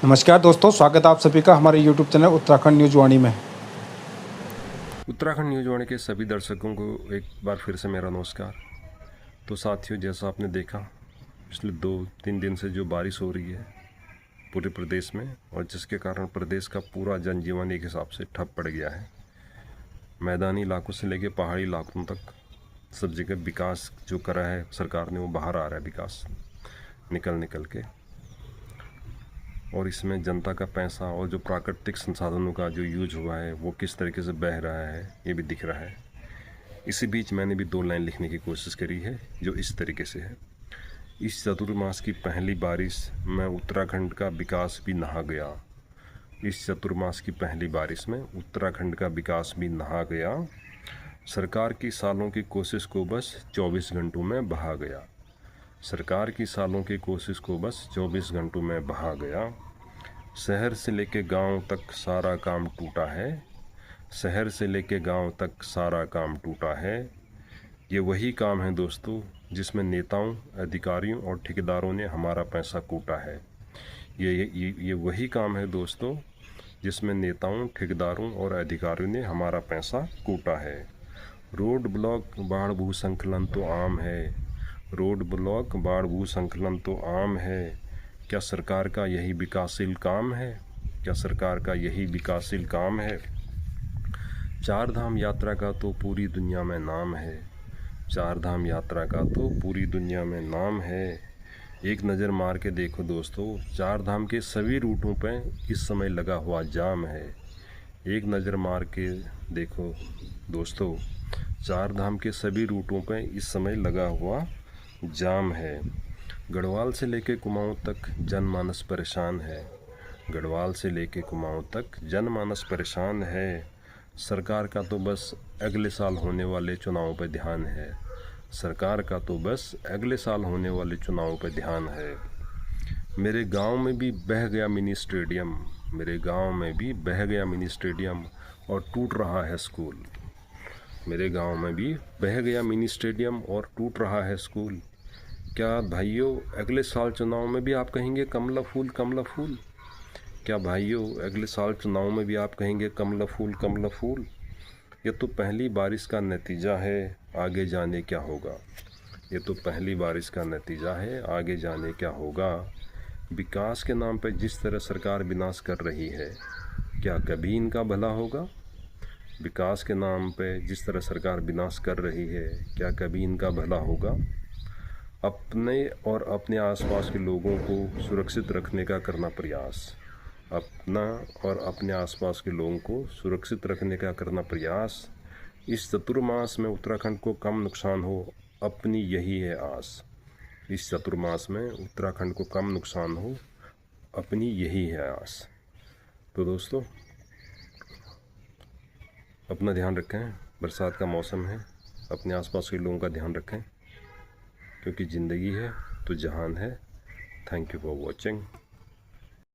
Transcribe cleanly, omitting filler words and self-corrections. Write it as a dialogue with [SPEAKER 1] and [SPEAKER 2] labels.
[SPEAKER 1] नमस्कार दोस्तों, स्वागत है आप सभी का हमारे YouTube चैनल उत्तराखंड न्यूज वाणी में।
[SPEAKER 2] उत्तराखंड न्यूज वाणी के सभी दर्शकों को एक बार फिर से मेरा नमस्कार। तो साथियों, जैसा आपने देखा पिछले 2-3 दिन से जो बारिश हो रही है पूरे प्रदेश में, और जिसके कारण प्रदेश का पूरा जनजीवन एक हिसाब से ठप पड़ गया है। मैदानी इलाकों से लेकर पहाड़ी इलाकों तक सब जगह विकास जो करा है सरकार ने वो बाहर आ रहा है, विकास निकल के। और इसमें जनता का पैसा और जो प्राकृतिक संसाधनों का जो यूज हुआ है वो किस तरीके से बह रहा है ये भी दिख रहा है। इसी बीच मैंने भी 2 लाइन लिखने की कोशिश करी है जो इस तरीके से है। इस चतुर्मास की पहली बारिश में उत्तराखंड का विकास भी नहा गया। इस चतुर्मास की पहली बारिश में उत्तराखंड का विकास भी नहा गया। सरकार की सालों की कोशिश को बस 24 घंटों में बहा गया। सरकार की सालों की कोशिश को बस 24 घंटों में बहा गया। शहर से लेके गांव तक सारा काम टूटा है। शहर से लेके गांव तक सारा काम टूटा है। ये वही काम है दोस्तों जिसमें नेताओं, अधिकारियों और ठेकेदारों ने हमारा पैसा कूटा है। ये वही काम है दोस्तों जिसमें नेताओं, ठेकेदारों और अधिकारियों ने हमारा पैसा कूटा है। रोड ब्लॉक, बाढ़ भूस्खलन तो आम है। रोड ब्लॉक, बाढ़ भूस्खलन तो आम है। क्या सरकार का यही विकासशील काम है? क्या सरकार का यही विकासशील काम है? 4 धाम यात्रा का तो पूरी दुनिया में नाम है। 4 धाम यात्रा का तो पूरी दुनिया में नाम है। एक नज़र मार के देखो दोस्तों, 4 धाम के सभी रूटों पे इस समय लगा हुआ जाम है। एक नज़र मार के देखो दोस्तों, 4 धाम के सभी रूटों पे इस समय लगा हुआ जाम है। गढ़वाल से लेके कुमाऊं तक जनमानस परेशान है। गढ़वाल से लेके कुमाऊं तक जनमानस परेशान है। सरकार का तो बस अगले साल होने वाले चुनावों पर ध्यान है। सरकार का तो बस अगले साल होने वाले चुनावों पर ध्यान है। मेरे गांव में भी बह गया मिनी स्टेडियम। मेरे गांव में भी बह गया मिनी स्टेडियम और टूट रहा है स्कूल। मेरे गांव में भी बह गया मिनी स्टेडियम और टूट रहा है स्कूल। क्या भाइयों अगले साल चुनाव में भी आप कहेंगे कमला फूल कमला फूल? क्या भाइयों अगले साल चुनाव में भी आप कहेंगे कमला फूल कमला फूल? ये तो पहली बारिश का नतीजा है, आगे जाने क्या होगा। ये तो पहली बारिश का नतीजा है, आगे जाने क्या होगा। विकास के नाम पर जिस तरह सरकार विनाश कर रही है, क्या कभी इनका भला होगा? विकास के नाम पे जिस तरह सरकार विनाश कर रही है, क्या कभी इनका भला होगा? अपने और अपने आसपास के लोगों को सुरक्षित रखने का करना प्रयास। अपना और अपने आसपास के लोगों को सुरक्षित रखने का करना प्रयास। इस चतुर्मास में उत्तराखंड को कम नुकसान हो, अपनी यही है आस। इस चतुर्मास में उत्तराखंड को कम नुकसान हो, अपनी यही है आस। तो दोस्तों अपना ध्यान रखें, बरसात का मौसम है, अपने आसपास के लोगों का ध्यान रखें, क्योंकि ज़िंदगी है तो जहान है। Thank you for watching.